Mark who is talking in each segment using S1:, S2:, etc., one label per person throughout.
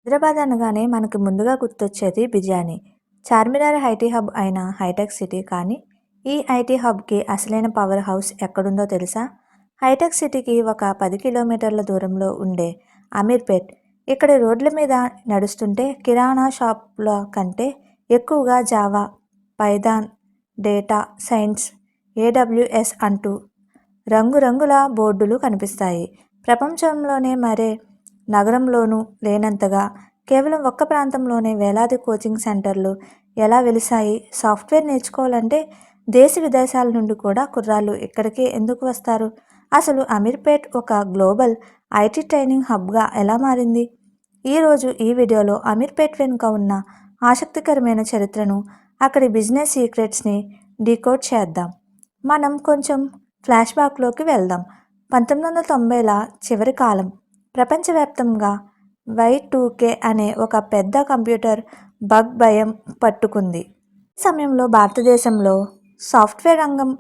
S1: హైదరాబాద్ అనగానే మనకు ముందుగా గుర్తొచ్చేది బిర్యానీ. చార్మినార్ ఐటీ హబ్ అయిన హైటెక్ సిటీ కానీ, ఈ ఐటీ హబ్‌కి అసలైన పవర్ హౌస్ ఎక్కడుందో తెలుసా? హైటెక్ సిటీకి ఒక 10 కిలోమీటర్ల దూరంలో ఉండే అమీర్పేట్. ఇక్కడ రోడ్ల మీద నడుస్తుంటే కిరాణా షాపుల కంటే ఎక్కువగా Java, Python, data science, AWS అంటూ రంగురంగుల బోర్డులు కనిపిస్తాయి. ప్రపంచంలోనే మరే నగరంలోనూ లేనంతగా కేవలం ఒక్క ప్రాంతంలోనే వేలాది కోచింగ్ సెంటర్లు ఎలా వెలిశాయి. సాఫ్ట్వేర్ నేర్చుకోవాలంటే దేశ విదేశాల నుండి కూడా కుర్రాళ్ళు ఇక్కడికే ఎందుకు వస్తారు? అసలు అమీర్పేట్ ఒక గ్లోబల్ ఐటీ ట్రైనింగ్ హబ్గా ఎలా మారింది? ఈరోజు ఈ వీడియోలో అమీర్పేట్ వెనుక ఉన్న ఆసక్తికరమైన చరిత్రను, అక్కడి బిజినెస్ సీక్రెట్స్ని డీకోడ్ చేద్దాం. మనం కొంచెం ఫ్లాష్ బ్యాక్లోకి వెళ్దాం. 1990ల చివరి కాలం. ప్రపంచవ్యాప్తంగా Y2K అనే ఒక పెద్ద కంప్యూటర్ బగ్ భయం పట్టుకుంది. ఈ సమయంలో భారతదేశంలో సాఫ్ట్వేర్ రంగం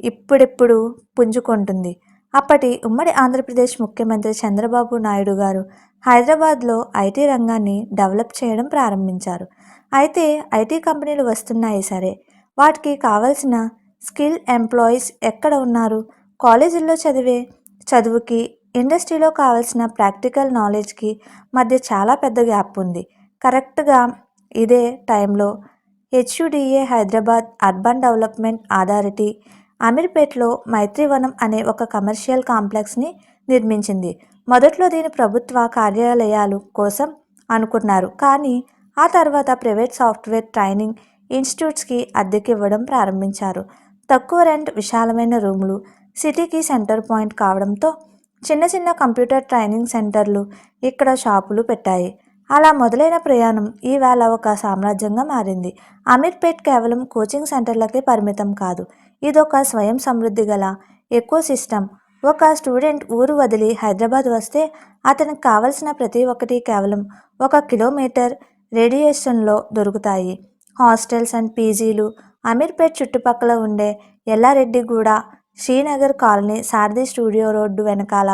S1: ఇప్పుడిప్పుడు పుంజుకుంటుంది. అప్పటి ఉమ్మడి ఆంధ్రప్రదేశ్ ముఖ్యమంత్రి చంద్రబాబు నాయుడు గారు హైదరాబాద్లో ఐటీ రంగాన్ని డెవలప్ చేయడం ప్రారంభించారు. అయితే ఐటీ కంపెనీలు వస్తున్నాయి సరే, వాటికి కావలసిన స్కిల్ ఎంప్లాయీస్ ఎక్కడ ఉన్నారు? కాలేజీల్లో చదివే చదువుకి, ఇండస్ట్రీలో కావాల్సిన ప్రాక్టికల్ నాలెడ్జ్కి మధ్య చాలా పెద్ద గ్యాప్ ఉంది. కరెక్ట్గా ఇదే టైంలో HUDA Hyderabad urban development authority అమీర్పేట్లో మైత్రివనం అనే ఒక కమర్షియల్ కాంప్లెక్స్ని నిర్మించింది. మొదట్లో దీని ప్రభుత్వ కార్యాలయాలు కోసం అనుకున్నారు, కానీ ఆ తర్వాత ప్రైవేట్ సాఫ్ట్వేర్ ట్రైనింగ్ ఇన్స్టిట్యూట్స్కి అద్దెకివ్వడం ప్రారంభించారు. తక్కువ రెంట్, విశాలమైన రూములు, సిటీకి సెంటర్ పాయింట్ కావడంతో చిన్న చిన్న కంప్యూటర్ ట్రైనింగ్ సెంటర్లు ఇక్కడ షాపులు పెట్టాయి. అలా మొదలైన ప్రయాణం ఈవేళ ఒక సామ్రాజ్యంగా మారింది. అమీర్పేట్ కేవలం కోచింగ్ సెంటర్లకే పరిమితం కాదు. ఇదొక స్వయం సమృద్ధి గల ఎకో సిస్టమ్. ఒక స్టూడెంట్ ఊరు వదిలి హైదరాబాద్ వస్తే అతనికి కావలసిన ప్రతి ఒక్కటి కేవలం 1 కిలోమీటర్ రేడియేషన్లో దొరుకుతాయి. హాస్టల్స్ అండ్ పీజీలు అమీర్పేట్ చుట్టుపక్కల ఉండే ఎల్లారెడ్డిగూడ, శ్రీనగర్ కాలనీ, సారథి స్టూడియో రోడ్డు వెనకాల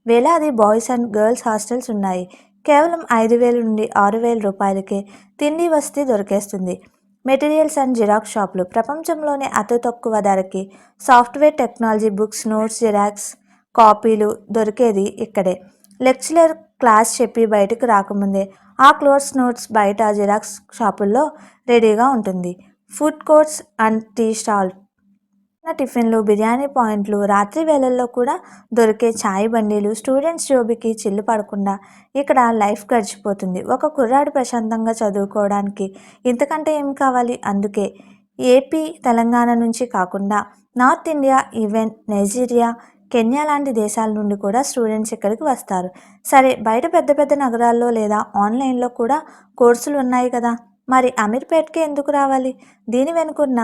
S1: వేలాది బాయ్స్ అండ్ గర్ల్స్ హాస్టల్స్ ఉన్నాయి. కేవలం 5,000 నుండి 6,000 రూపాయలకే తిండి వసతి దొరికేస్తుంది. మెటీరియల్స్ అండ్ జిరాక్స్ షాపులు. ప్రపంచంలోనే అతి తక్కువ ధరకి software technology books, notes, xerox కాపీలు దొరికేది ఇక్కడే. లెక్చరర్ క్లాస్ చెప్పి బయటకు రాకముందే ఆ కోర్స్ నోట్స్ బయట జిరాక్స్ షాపుల్లో రెడీగా ఉంటుంది. Food courts and tea stall, టిఫిన్లు, బిర్యానీ పాయింట్లు, రాత్రి వేళల్లో కూడా దొరికే ఛాయ్ బండీలు. స్టూడెంట్స్ జోబికి చిల్లు పడకుండా ఇక్కడ లైఫ్ గడిచిపోతుంది. ఒక కుర్రాడు ప్రశాంతంగా చదువుకోవడానికి ఇంతకంటే ఏం కావాలి? అందుకే ఏపీ, తెలంగాణ నుంచి కాకుండా north India, even Nigeria, Kenya లాంటి దేశాల నుండి కూడా స్టూడెంట్స్ ఇక్కడికి వస్తారు. సరే, బయట పెద్ద పెద్ద నగరాల్లో లేదా ఆన్లైన్లో కూడా కోర్సులు ఉన్నాయి కదా, మరి అమీర్పేట్కే ఎందుకు రావాలి? దీని వెనుకున్న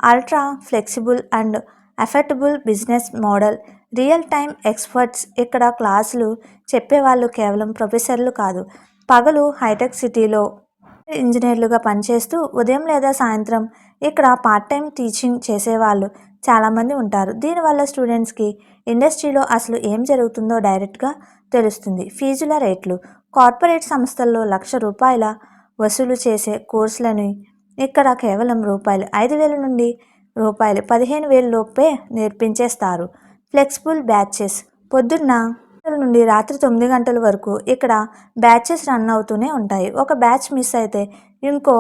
S1: ultra flexible and affordable business model. Real time experts. ఇక్కడ క్లాసులు చెప్పేవాళ్ళు కేవలం ప్రొఫెసర్లు కాదు. పగలు హైటెక్ సిటీలో ఇంజనీర్లుగా పనిచేస్తూ ఉదయం లేదా సాయంత్రం ఇక్కడ పార్ట్ టైం టీచింగ్ చేసేవాళ్ళు చాలామంది ఉంటారు. దీనివల్ల స్టూడెంట్స్కి ఇండస్ట్రీలో అసలు ఏం జరుగుతుందో డైరెక్ట్గా తెలుస్తుంది. ఫీజుల రేట్లు. కార్పొరేట్ సంస్థల్లో ₹1,00,000 వసూలు చేసే కోర్సులని ఇక్కడ కేవలం ₹5,000 నుండి ₹15,000 లోపే నేర్పించేస్తారు. Flexible batches. పొద్దున్న నుండి రాత్రి 9 గంటల వరకు ఇక్కడ బ్యాచెస్ రన్ అవుతూనే ఉంటాయి. ఒక బ్యాచ్ మిస్ అయితే ఇంకో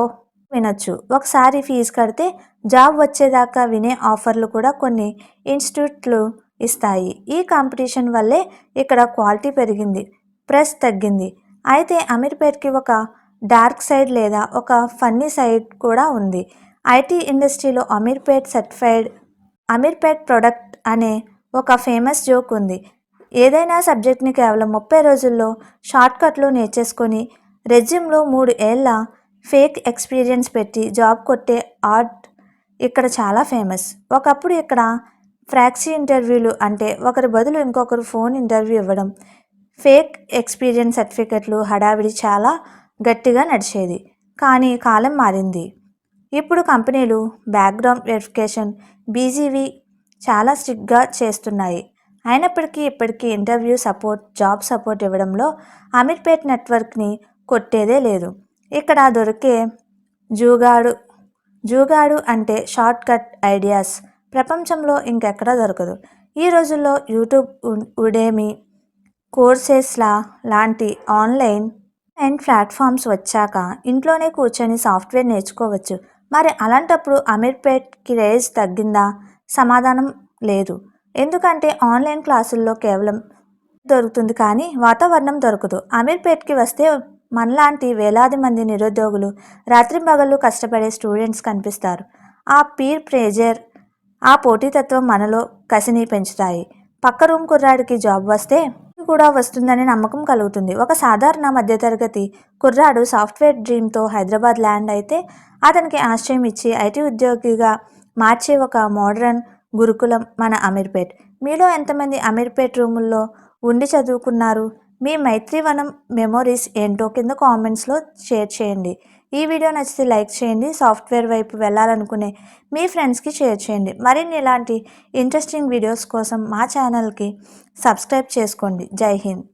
S1: వినొచ్చు. ఒకసారి ఫీజు కడితే జాబ్ వచ్చేదాకా వినే ఆఫర్లు కూడా కొన్ని ఇన్స్టిట్యూట్లు ఇస్తాయి. ఈ కాంపిటీషన్ వల్లే ఇక్కడ క్వాలిటీ పెరిగింది, ప్రెస్ తగ్గింది. అయితే అమీర్పేట్కి ఒక డార్క్ సైడ్ లేదా ఒక ఫన్నీ సైడ్ కూడా ఉంది. ఐటీ ఇండస్ట్రీలో అమీర్పేట్ సర్టిఫైడ్ అమీర్పేట్ ప్రొడక్ట్ అనే ఒక ఫేమస్ జోక్ ఉంది. ఏదైనా సబ్జెక్ట్ని కేవలం 30 రోజుల్లో షార్ట్కట్లో నేర్చేసుకొని రెజ్యూమ్లో 3 ఏళ్ల ఫేక్ ఎక్స్పీరియన్స్ పెట్టి జాబ్ కొట్టే ఆర్ట్ ఇక్కడ చాలా ఫేమస్. ఒకప్పుడు ఇక్కడ ఫ్రాక్సీ ఇంటర్వ్యూలు, అంటే ఒకరి బదులు ఇంకొకరు ఫోన్ ఇంటర్వ్యూ ఇవ్వడం, ఫేక్ ఎక్స్పీరియన్స్ సర్టిఫికెట్లు హడావిడి చాలా గట్టిగా నడిచేది. కానీ కాలం మారింది. ఇప్పుడు కంపెనీలు బ్యాక్గ్రౌండ్ వెరిఫికేషన్, బీజీవీ చాలా స్ట్రిక్ట్గా చేస్తున్నాయి. అయినప్పటికీ ఇప్పటికీ ఇంటర్వ్యూ సపోర్ట్, జాబ్ సపోర్ట్ ఇవ్వడంలో అమీర్పేట్ నెట్వర్క్ని కొట్టేదే లేదు. ఇక్కడ దొరికే జూగాడు జూగాడు అంటే షార్ట్ కట్ ఐడియాస్ ప్రపంచంలో ఇంకెక్కడా దొరకదు. ఈ రోజుల్లో యూట్యూబ్, ఉడేమి, కోర్సెస్లా లాంటి ఆన్లైన్ ప్లాట్ఫామ్స్ వచ్చాక ఇంట్లోనే కూర్చొని సాఫ్ట్వేర్ నేర్చుకోవచ్చు. మరి అలాంటప్పుడు అమీర్పేట్ క్రేజ్ తగ్గిందా? సమాధానం లేదు. ఎందుకంటే ఆన్లైన్ క్లాసుల్లో కేవలం దొరుకుతుంది కానీ వాతావరణం దొరకదు. అమీర్పేట్కి వస్తే మనలాంటి వేలాది మంది నిరుద్యోగులు, రాత్రింబగళ్ళు కష్టపడే స్టూడెంట్స్ కనిపిస్తారు. ఆ పీర్ ప్రెజర్, ఆ పోటీతత్వం మనలో కసిని పెంచుతాయి. పక్క రూమ్ కుర్రాడికి జాబ్ వస్తే కూడా వస్తుందనే నమ్మకం కలుగుతుంది. ఒక సాధారణ మధ్యతరగతి కుర్రాడు సాఫ్ట్వేర్ డ్రీమ్తో హైదరాబాద్ ల్యాండ్ అయితే అతనికి ఆశ్రయం ఇచ్చి ఐటీ ఉద్యోగిగా మార్చే ఒక మోడర్న్ గురుకులం మన అమీర్పేట్. మీలో ఎంతమంది అమీర్పేట్ రూముల్లో ఉండి చదువుకున్నారు? మీ మైత్రివనం మెమొరీస్ ఏంటో కింద కామెంట్స్లో షేర్ చేయండి. ఈ వీడియో నచ్చితే లైక్ చేయండి. సాఫ్ట్వేర్ వైపు వెళ్ళాలనుకునే మీ ఫ్రెండ్స్కి షేర్ చేయండి. మరిన్ని ఇలాంటి ఇంట్రెస్టింగ్ వీడియోస్ కోసం మా ఛానల్కి సబ్స్క్రైబ్ చేసుకోండి. జై హింద్.